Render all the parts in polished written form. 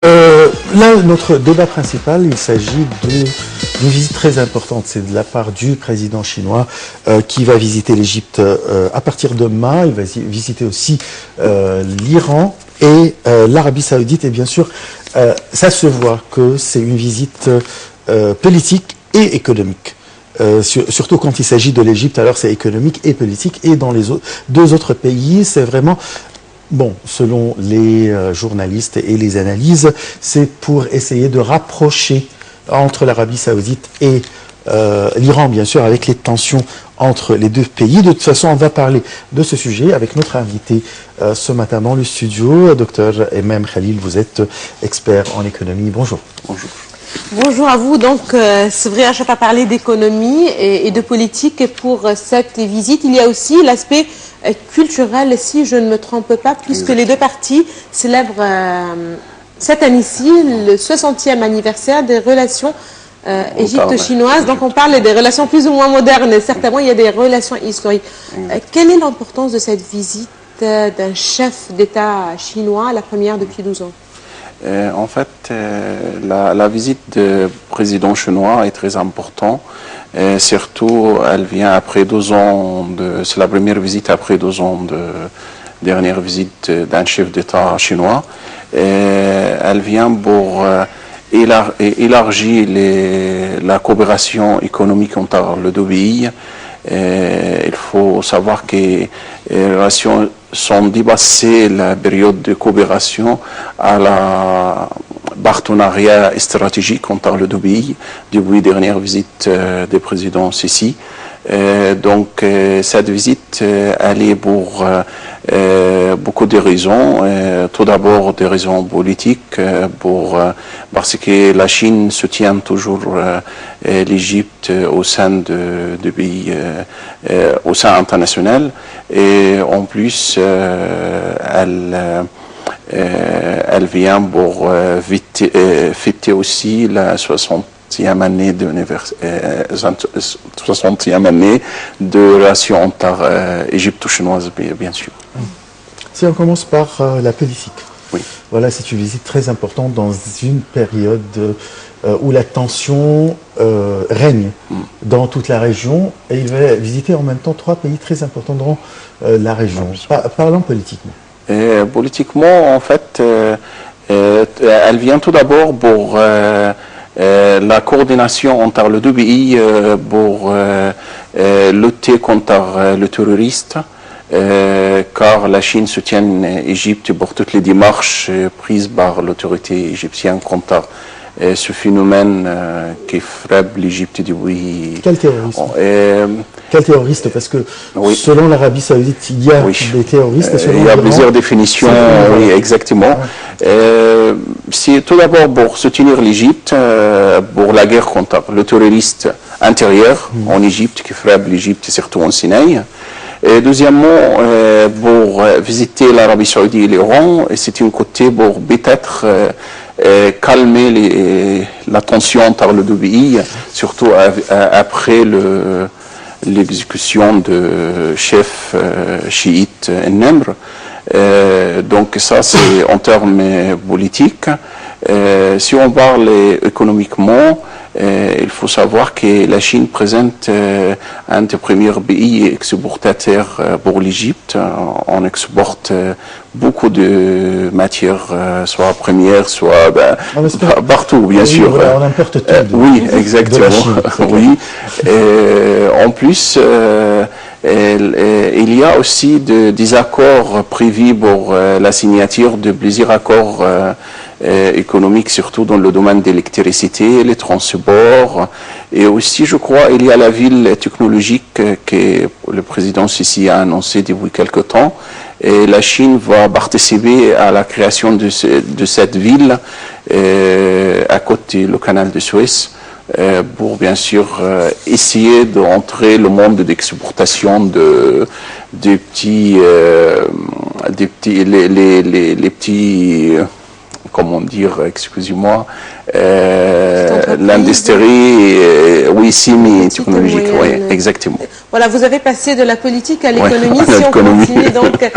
Là, notre débat principal, il s'agit d'une visite très importante. C'est de la part du président chinois qui va visiter l'Égypte à partir de demain. Il va visiter aussi l'Iran et l'Arabie Saoudite. Et bien sûr, ça se voit que c'est une visite politique et économique. Surtout quand il s'agit de l'Égypte, alors c'est économique et politique. Et dans les deux autres pays, c'est vraiment... Bon, selon les journalistes et les analyses, c'est pour essayer de rapprocher entre l'Arabie Saoudite et l'Iran, bien sûr, avec les tensions entre les deux pays. De toute façon, on va parler de ce sujet avec notre invité ce matin dans le studio, Dr Emem Khalil. Vous êtes expert en économie. Bonjour. Bonjour. Bonjour à vous. Donc, c'est vrai, je vais parler d'économie et de politique. Et pour cette visite, il y a aussi l'aspect culturel, si je ne me trompe pas, puisque les deux parties célèbrent cette année-ci le 60e anniversaire des relations égypto-chinoises. Donc, on parle des relations plus ou moins modernes. Et certainement, il y a des relations historiques. Quelle est l'importance de cette visite d'un chef d'État chinois, la première depuis 12 ans? En fait, la visite du président chinois est très importante. Surtout, elle vient après 2 ans, c'est la première visite après 2 ans de dernière visite d'un chef d'État chinois. Elle vient pour élargir la coopération économique entre les deux pays. Il faut savoir que les relations sont dépassées la période de coopération à la partenariat stratégique entre les deux pays depuis la dernière visite du président Sisi. Donc cette visite elle est pour beaucoup de raisons. Tout d'abord des raisons politiques parce que la Chine soutient toujours l'Égypte au sein de pays au sein international, et en plus elle vient pour fêter aussi la 60e année de relations entre égypto-chinoises, bien sûr. Si on commence par la politique. Oui. Voilà, c'est une visite très importante dans une période où la tension règne dans toute la région, et il va visiter en même temps 3 pays très importants dans la région. Parlons politiquement. Politiquement, en fait, elle vient tout d'abord pour la coordination entre les deux pays pour lutter contre le terroriste, car la Chine soutient l'Égypte pour toutes les démarches prises par l'autorité égyptienne contre ce phénomène qui frappe l'Égypte depuis... Quel terroriste? Quel terroriste? Parce que selon l'Arabie Saoudite, il y a des terroristes. Il y a plusieurs définitions, oui, exactement. C'est tout d'abord pour soutenir l'Égypte pour la guerre contre le terroriste intérieur en Égypte qui frappe l'Égypte, surtout en Sinaï. Et deuxièmement, pour visiter l'Arabie Saoudite et l'Iran, et c'est un côté pour peut-être calmer la tension entre les deux pays, surtout après l'exécution de chef chiite Nemr. Donc ça, c'est en termes politiques. Si on parle économiquement, il faut savoir que la Chine présente un des premiers pays exportateurs pour l'Égypte. On exporte beaucoup de matières, soit premières, soit partout, bien sûr. Voilà, on importe tout. Oui, exactement. Chine, oui. En plus, il y a aussi des accords prévus pour la signature de plusieurs accords économiques, surtout dans le domaine de l'électricité, les transports, et aussi, je crois, il y a la ville technologique que le président Sisi a annoncé depuis quelque temps, et la Chine va participer à la création de cette ville à côté du canal de Suez, pour bien sûr essayer d'entrer le monde d'exportation les petits, comment dire, excusez-moi, l'industrie, oui, semi-technologique, oui, exactement. Voilà, vous avez passé de la politique à l'économie. Ouais, si on l'économie. continue donc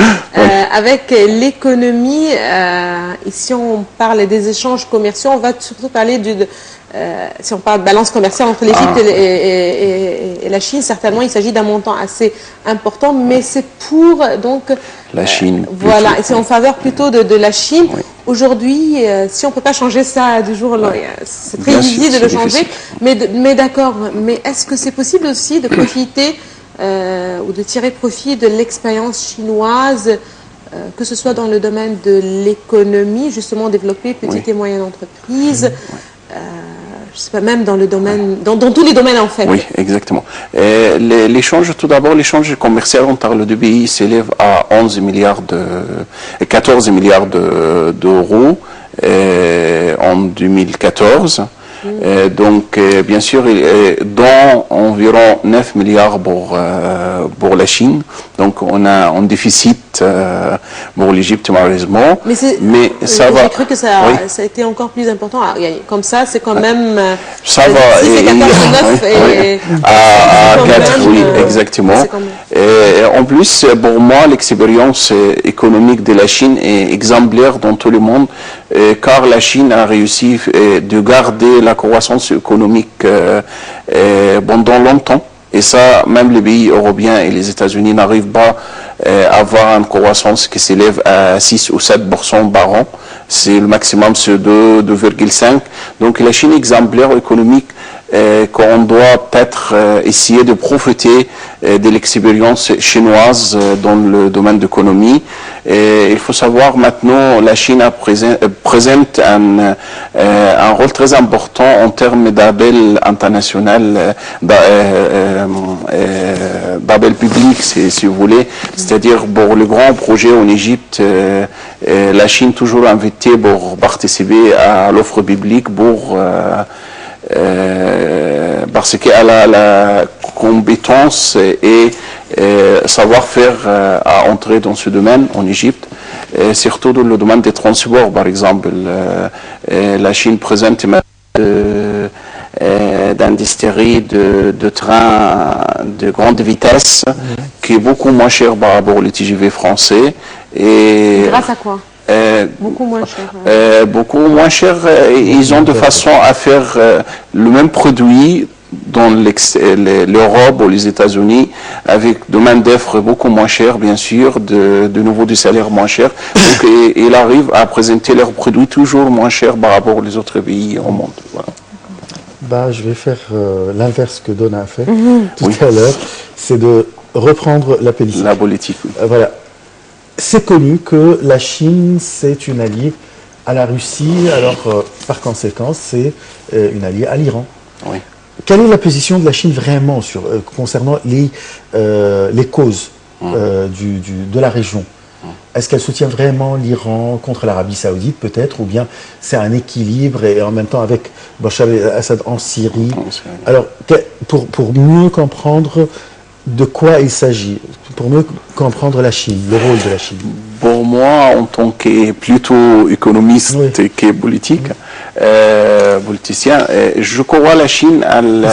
avec l'économie, et si on parle des échanges commerciaux, on va surtout parler si on parle de balance commerciale entre l'Égypte et la Chine, certainement il s'agit d'un montant assez important, mais c'est pour donc la Chine. voilà, et c'est en faveur plutôt de la Chine. Oui. Aujourd'hui, si on ne peut pas changer ça du jour au lendemain, c'est très Bien sûr, difficile de le c'est changer, difficile. mais d'accord, mais est-ce que c'est possible aussi de profiter ou de tirer profit de l'expérience chinoise, que ce soit dans le domaine de l'économie, justement développer petites et moyennes entreprises, je sais pas, même dans le domaine, dans tous les domaines en fait. Oui, exactement. L'échange, tout d'abord, l'échange commercial entre les deux pays s'élève à 14 milliards d'euros en 2014. Donc, bien sûr, dont environ 9 milliards pour la Chine. Donc, on a un déficit pour l'Égypte, malheureusement. Mais ça va. J'ai cru que ça a été encore plus important. Comme ça, c'est quand même. Ça va. C'est 14 9 et. À 4, oui, exactement. Et en plus, pour moi, l'expérience économique de la Chine est exemplaire dans tout le monde, car la Chine a réussi de garder la croissance économique pendant longtemps. Et ça, même les pays européens et les États-Unis n'arrivent pas à avoir une croissance qui s'élève à 6 ou 7% par an. C'est le maximum, c'est 2,5. Donc la Chine est exemplaire économique qu'on doit peut-être essayer de profiter de l'expérience chinoise dans le domaine de l'économie. Il faut savoir maintenant, la Chine présente un rôle très important en termes d'abel international, d'abel public, si vous voulez. C'est-à-dire, pour le grand projet en Égypte, la Chine toujours invitée pour participer à l'offre publique parce qu'elle a la compétence et savoir-faire à entrer dans ce domaine en Égypte, surtout dans le domaine des transports, par exemple. La Chine présente d'industrie de trains de grande vitesse qui est beaucoup moins cher par rapport au TGV français. Et grâce à quoi? Beaucoup moins cher. Beaucoup moins cher. Ils ont de façon à faire le même produit dans l'Europe ou les États-Unis avec de main-d'œuvre beaucoup moins cher, bien sûr, de nouveau du salaire moins cher. Donc, ils arrivent à présenter leurs produits toujours moins cher par rapport aux autres pays au monde. Voilà. Je vais faire l'inverse que Donna a fait tout à l'heure, c'est de reprendre la politique. La politique, oui. Voilà. C'est connu que la Chine, c'est une alliée à la Russie, alors par conséquent, c'est une alliée à l'Iran. Oui. Quelle est la position de la Chine vraiment concernant les causes de la région? Est-ce qu'elle soutient vraiment l'Iran contre l'Arabie Saoudite, peut-être, ou bien c'est un équilibre et en même temps avec Bachar el-Assad en Syrie? Alors, pour mieux comprendre de quoi il s'agit, pour mieux comprendre la Chine, le rôle de la Chine. Pour moi, en tant que plutôt économiste que politicien, je crois la Chine, elle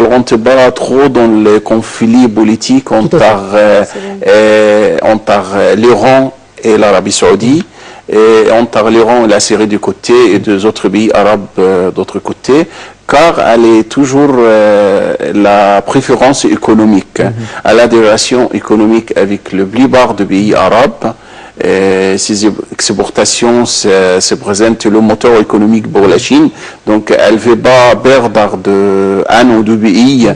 rentre pas trop dans les conflits politiques entre l'Iran et l'Arabie Saoudite, et entre l'Iran et la Syrie du côté et deux autres pays arabes d'autre côté, car elle est toujours la préférence économique. Elle a des relations économiques avec le plupart des pays arabes. Ces exportations se présentent le moteur économique pour la Chine. Donc, elle ne veut pas perdre un ou deux pays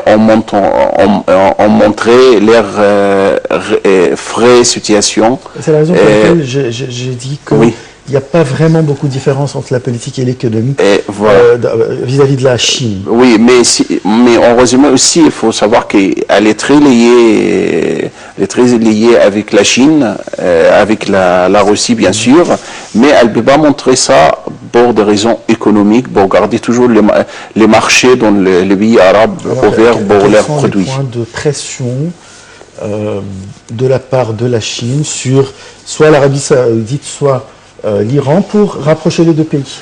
en montrant leur vraie situation. C'est la raison pour laquelle j'ai dit que il n'y a pas vraiment beaucoup de différence entre la politique et l'économie vis-à-vis de la Chine. Oui, mais heureusement aussi, il faut savoir qu'elle est très liée avec la Chine, avec la Russie bien sûr, mais elle ne peut pas montrer ça pour des raisons économiques, pour garder toujours les marchés dans les pays arabes ouverts pour leurs produits. Quels sont les points de pression de la part de la Chine sur soit l'Arabie Saoudite, soit l'Iran pour rapprocher les deux pays?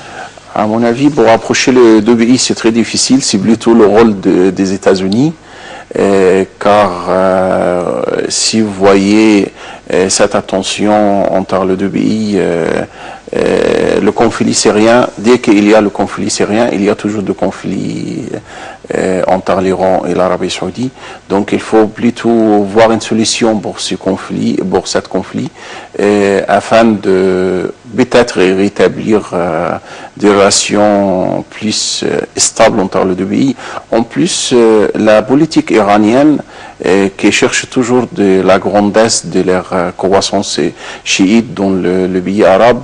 À mon avis, pour rapprocher les deux pays, c'est très difficile. C'est plutôt le rôle des États-Unis. car si vous voyez cette attention entre les deux pays, le conflit syrien, dès qu'il y a le conflit syrien, il y a toujours de conflits entre l'Iran et l'Arabie Saoudite. Donc il faut plutôt voir une solution pour ce conflit, afin de peut-être rétablir des relations plus stables entre les deux pays. En plus, la politique iranienne qui cherche toujours de la grandesse de leur croissance chiite dans le pays arabe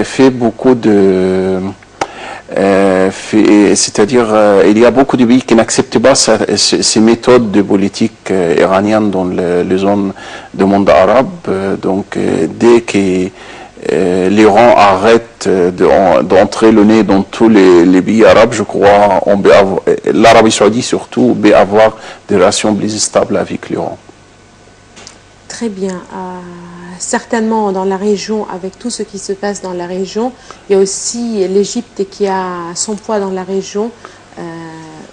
fait beaucoup de... c'est-à-dire il y a beaucoup de pays qui n'acceptent pas ces méthodes de politique iranienne dans les zones du monde arabe. Donc dès que l'Iran arrête d'entrer le nez dans tous les pays arabes, je crois, l'Arabie Saoudite surtout, peut avoir des relations plus stables avec l'Iran. Très bien. Certainement dans la région, avec tout ce qui se passe dans la région, il y a aussi l'Égypte qui a son poids dans la région,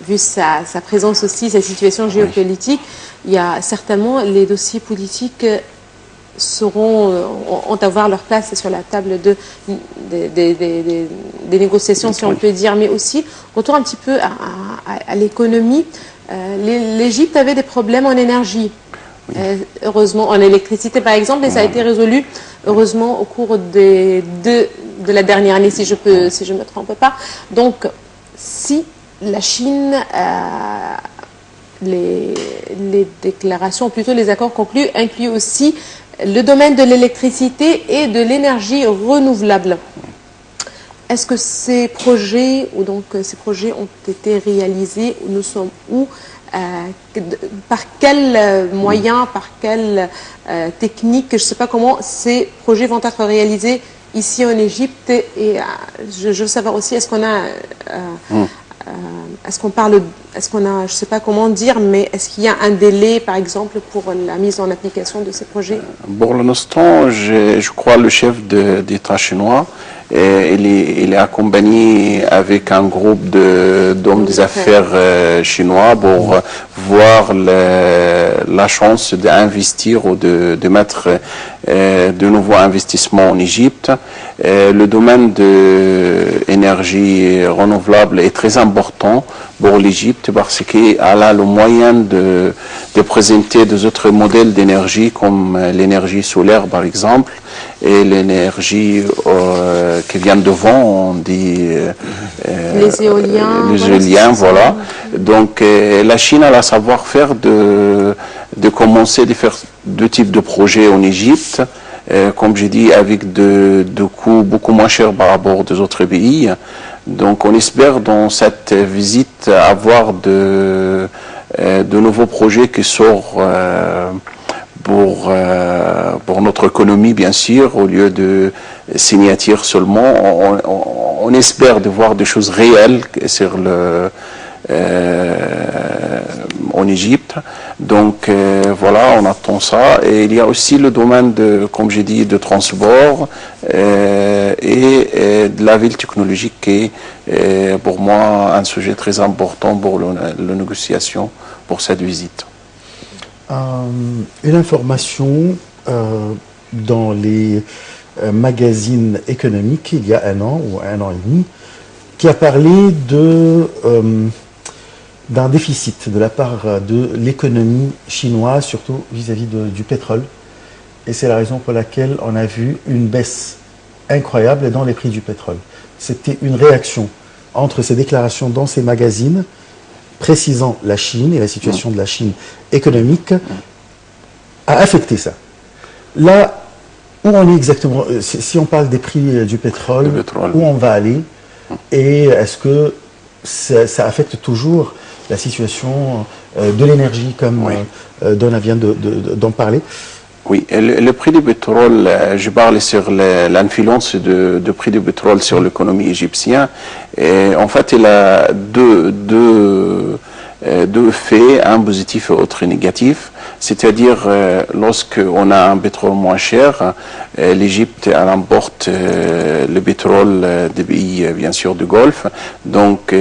vu sa présence aussi, sa situation géopolitique. Il y a certainement les dossiers politiques ont à avoir leur place sur la table des négociations, si on peut dire, mais aussi, retour un petit peu à l'économie. L'Égypte avait des problèmes en énergie. Heureusement, en électricité par exemple, et ça a été résolu heureusement au cours de la dernière année, si je ne me trompe pas. Donc, si la Chine, les déclarations, plutôt les accords conclus, incluent aussi le domaine de l'électricité et de l'énergie renouvelable. Est-ce que ces projets ont été réalisés? Nous sommes où? Par quels moyens, par quelle technique, je ne sais pas comment ces projets vont être réalisés ici en Égypte. Et je veux savoir aussi, est-ce qu'on a, je ne sais pas comment dire, mais est-ce qu'il y a un délai, par exemple, pour la mise en application de ces projets? Pour l'instant, je crois le chef d'État chinois, il est accompagné avec un groupe d'hommes des affaires chinois pour voir la chance d'investir ou de mettre de nouveaux investissements en Égypte. Le domaine de l'énergie renouvelable est très important pour l'Égypte parce qu'elle a le moyen de présenter des autres modèles d'énergie comme l'énergie solaire par exemple et l'énergie qui vient de vent, on dit les éoliens. Les éoliens, voilà. Donc la Chine a le savoir-faire de commencer à faire deux types de projets en Égypte, comme j'ai dit, avec de coûts beaucoup moins chers par rapport aux autres pays. Donc on espère dans cette visite avoir de nouveaux projets qui sortent pour notre économie, bien sûr, au lieu de signature seulement. On espère de voir des choses réelles sur en Égypte. Donc voilà, on attend ça. Et il y a aussi le domaine comme j'ai dit, de transport et de la ville technologique qui est pour moi un sujet très important pour la négociation pour cette visite. Une information dans les magazines économiques il y a un an ou un an et demi qui a parlé d'un déficit de la part de l'économie chinoise, surtout vis-à-vis du pétrole. Et c'est la raison pour laquelle on a vu une baisse incroyable dans les prix du pétrole. C'était une réaction entre ces déclarations dans ces magazines précisant la Chine et la situation de la Chine économique a affecté ça. Là, où on est exactement, si on parle des prix du pétrole, où on va aller et est-ce que ça affecte toujours la situation de l'énergie comme Donna vient d'en parler? Oui, le prix du pétrole, je parle sur l'influence du prix du pétrole sur l'économie égyptienne. Et en fait, il a deux deux effets, un positif et l'autre négatif. C'est-à-dire, lorsqu'on a un pétrole moins cher, l'Égypte elle importe le pétrole des pays, bien sûr, du Golfe. Donc,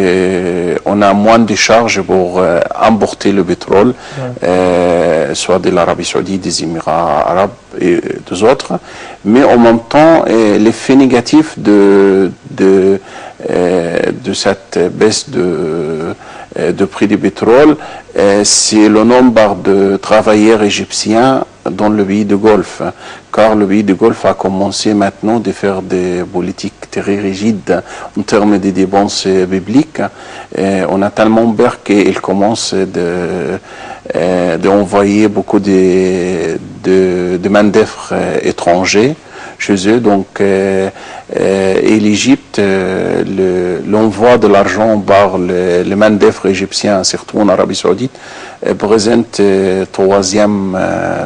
on a moins de charges pour importer le pétrole, soit de l'Arabie Saoudite, des Émirats arabes et des autres. Mais en même temps, l'effet négatif de cette baisse de prix du pétrole, c'est le nombre de travailleurs égyptiens dans le pays du Golfe, car le pays du Golfe a commencé maintenant de faire des politiques très rigides en termes de dépenses bibliques. On a tellement peur qu'il commence d'envoyer beaucoup de main-d'œuvre étrangers chez eux. Donc, et l'Égypte, l'envoi de l'argent par les main-d'œuvre égyptiens, surtout en Arabie Saoudite, présente troisième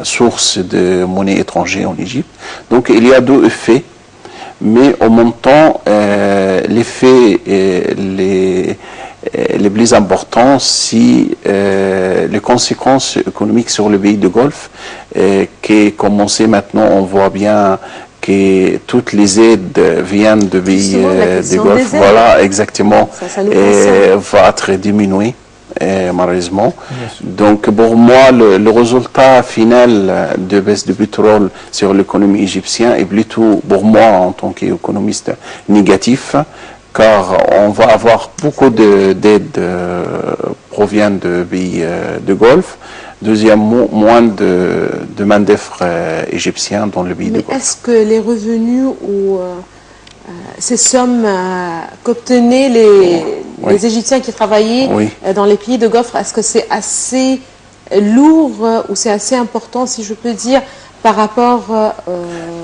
source de monnaie étrangère en Égypte. Donc, il y a deux effets, mais en même temps, l'effet les plus importants, c'est les conséquences économiques sur le pays du Golfe, qui commencé maintenant, on voit bien que toutes les aides viennent de pays du Golfe. Voilà, exactement. Et va être diminué, malheureusement. Donc, pour moi, le résultat final de baisse du pétrole sur l'économie égyptienne est plutôt, pour moi, en tant qu'économiste, négatif, car on va avoir beaucoup d'aides proviennent de pays du Golfe. Deuxièmement, moins de main-d'œuvre égyptienne dans le pays du Golfe. Mais est-ce que les revenus ou ces sommes qu'obtenaient les Égyptiens qui travaillaient dans les pays de Golfe, est-ce que c'est assez lourd ou c'est assez important, si je peux dire, par rapport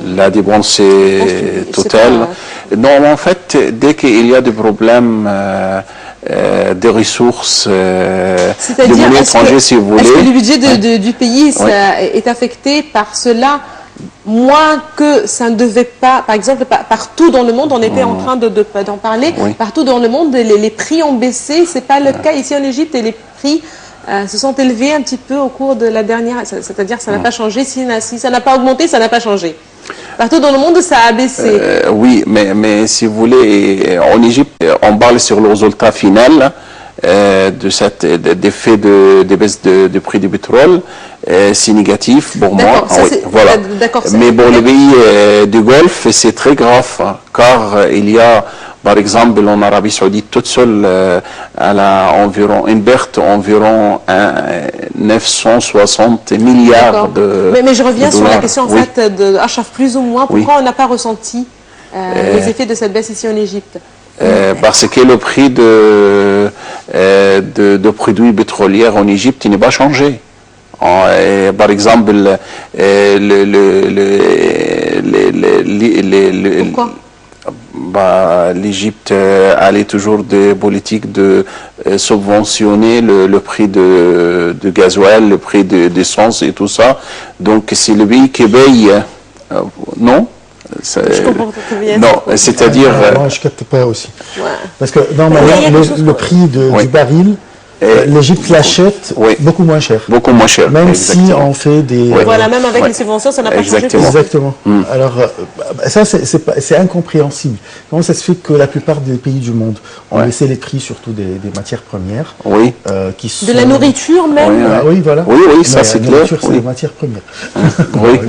la dépense est totale. Non, en fait, dès qu'il y a des problèmes des ressources de monnaie étrangère, si vous voulez. Est-ce que le budget du pays est affecté par cela moins que ça ne devait pas? Par exemple, partout dans le monde, on était en train d'en parler, partout dans le monde, les prix ont baissé. Ce n'est pas le cas ici en Égypte et les prix se sont élevés un petit peu au cours de la dernière, c'est-à-dire que ça n'a pas changé. Si ça n'a pas augmenté, ça n'a pas changé. Partout dans le monde, ça a baissé. Oui, mais si vous voulez, en Égypte, on parle sur le résultat final de cet effet de baisse de prix du pétrole. C'est négatif pour moi. Voilà. Mais pour les pays du Golfe, c'est très grave, car il y a, par exemple, en Arabie Saoudite, toute seule, elle a environ une perte environ 960 milliards de mais je reviens sur la question en fait de Achraf, plus ou moins. Pourquoi on n'a pas ressenti les effets de cette baisse ici en Égypte? Parce que le prix de produits pétroliers en Égypte n'est pas changé. Par exemple, pourquoi? L'Égypte allait toujours des politiques de subventionner le prix de gasoil, le prix d'essence et tout ça. Donc, c'est le pays qui paye. Non? Je comprends très bien. Non, c'est-à-dire... Moi, je ne capte pas aussi. Parce que normalement, le prix du baril, l'Égypte l'achète beaucoup moins cher. Beaucoup moins cher. Même si on fait des... Voilà, même avec les subventions, ça n'a pas changé. Exactement. Alors, ça, c'est incompréhensible. Comment ça se fait que la plupart des pays du monde ont laissé les prix, surtout des matières premières, qui sont... De la nourriture même. Oui, voilà. Oui, ça c'est clair. La nourriture, c'est des matières premières. Oui,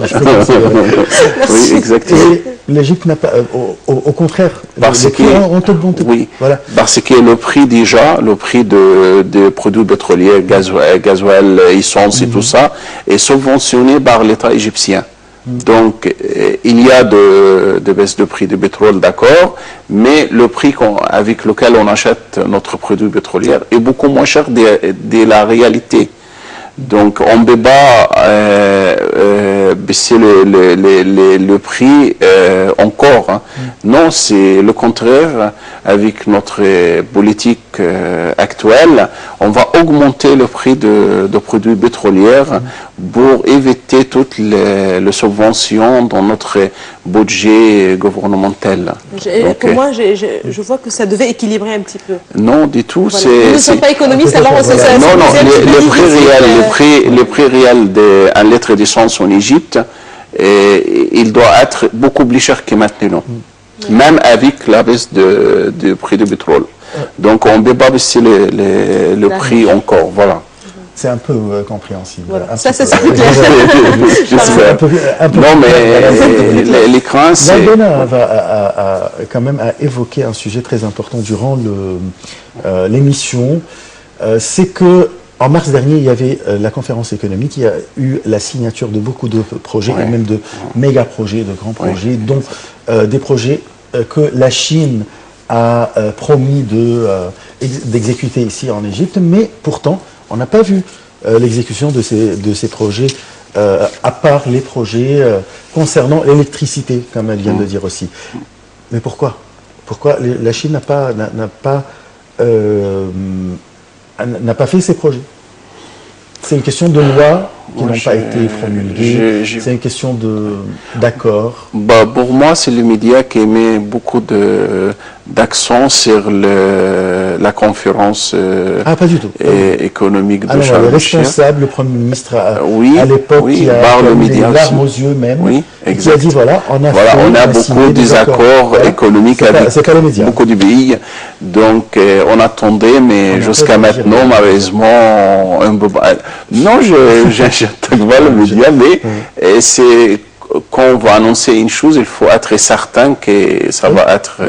oui, exactement. Et l'Égypte n'a pas... Au contraire, les prix ont augmenté. Oui, voilà. Parce que le prix déjà, le prix de produits pétroliers, gasoil, essence et tout ça, est subventionné par l'État égyptien. Donc, il y a de baisse de prix du pétrole, d'accord, mais le prix avec lequel on achète notre produit pétrolier est beaucoup moins cher de la réalité. Donc, on ne peut pas baisser le prix encore. Hein. Non, c'est le contraire. Avec notre politique actuelle, on va augmenter le prix de produits pétroliers pour éviter toutes les subventions dans notre budget gouvernemental. Pour moi, je vois que ça devait équilibrer un petit peu. Non, du tout. Voilà. Nous ne sommes pas économistes, alors on voilà. Non, les prix réels en lettres d'essence en Égypte, il doit être beaucoup plus cher que maintenant, même avec la baisse du prix du pétrole. Donc on ne peut pas baisser le prix encore, voilà. C'est un peu compréhensible. Voilà. Ça, c'est clair. J'espère. Non, mais l'écran, c'est... L'Albena va quand même évoqué un sujet très important durant l'émission. C'est que en mars dernier, il y avait la conférence économique. Il y a eu la signature de beaucoup de projets, et même de méga projets, de grands projets, dont des projets que la Chine a promis d'exécuter ici en Égypte, mais pourtant, on n'a pas vu l'exécution de ces projets, à part les projets concernant l'électricité, comme elle vient de dire aussi. Mais pourquoi? Pourquoi la Chine n'a pas fait ces projets? C'est une question de loi qui n'ont pas été promulguées. C'est une question d'accord. Pour moi, c'est le média qui met beaucoup d'accent sur la conférence pas du tout. économique de Sharm el-Sheikh. Le responsable, le Premier ministre à l'époque, qui a les larmes aux yeux même, qui a dit voilà, on a beaucoup de désaccords économiques avec beaucoup de pays. Donc, on attendait, mais jusqu'à maintenant, malheureusement, non, j'attaque pas le média, mais c'est quand on va annoncer une chose, il faut être certain que ça va être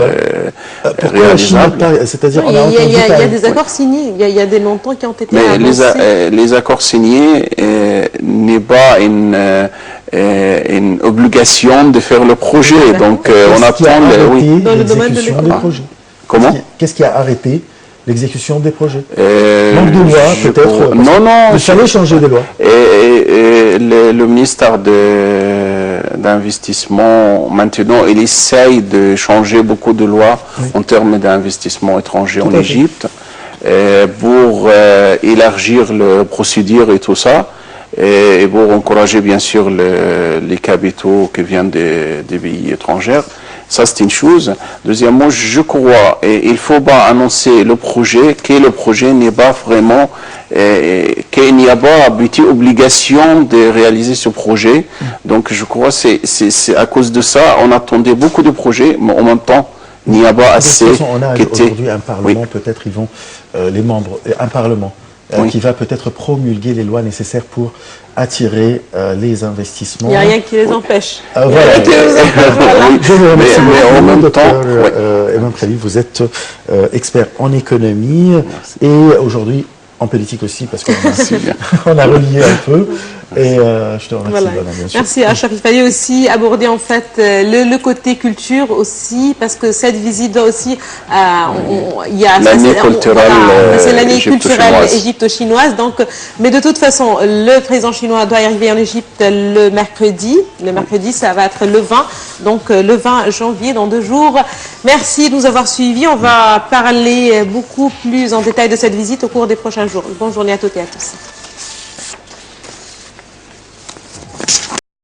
réalisable. C'est-à-dire, il y a des accords signés, il y a des montants qui ont été annoncés. Les accords signés n'est pas une obligation de faire le projet. Donc, on attend dans le domaine des projets. Comment? Qu'est-ce qui a arrêté l'exécution des projets? Manque de loi, peut-être? Non. Il fallait changer des lois. Le ministère d'investissement, maintenant, il essaye de changer beaucoup de lois en termes d'investissement étranger en Égypte pour élargir les procédures et tout ça, et pour encourager, bien sûr, les capitaux qui viennent des pays étrangers. Ça, c'est une chose. Deuxièmement, je crois, et il ne faut pas annoncer le projet, que le projet n'est pas vraiment, qu'il n'y a pas obligation de réaliser ce projet. Donc, je crois que c'est à cause de ça, on attendait beaucoup de projets, mais en même temps, il n'y a pas assez. De toute façon, on a aujourd'hui un Parlement, peut-être ils vont, les membres, un Parlement qui va peut-être promulguer les lois nécessaires pour attirer les investissements. Il n'y a rien qui les empêche. Voilà. Je vous remercie. Mais en même temps, Emma Khalil, vous êtes expert en économie et aujourd'hui en politique aussi, parce qu'on a relié un peu. Et je te remercie, bien sûr. Merci Achraf. Il fallait aussi aborder en fait le côté culture aussi, parce que cette visite doit aussi, il y a l'année culturelle, c'est l'année culturelle égypto-chinoise. Donc, mais de toute façon, le président chinois doit arriver en Égypte le mercredi. Le mercredi, ça va être le 20, donc le 20 janvier, dans 2 jours. Merci de nous avoir suivis. On va parler beaucoup plus en détail de cette visite au cours des prochains jours. Bonne journée à toutes et à tous.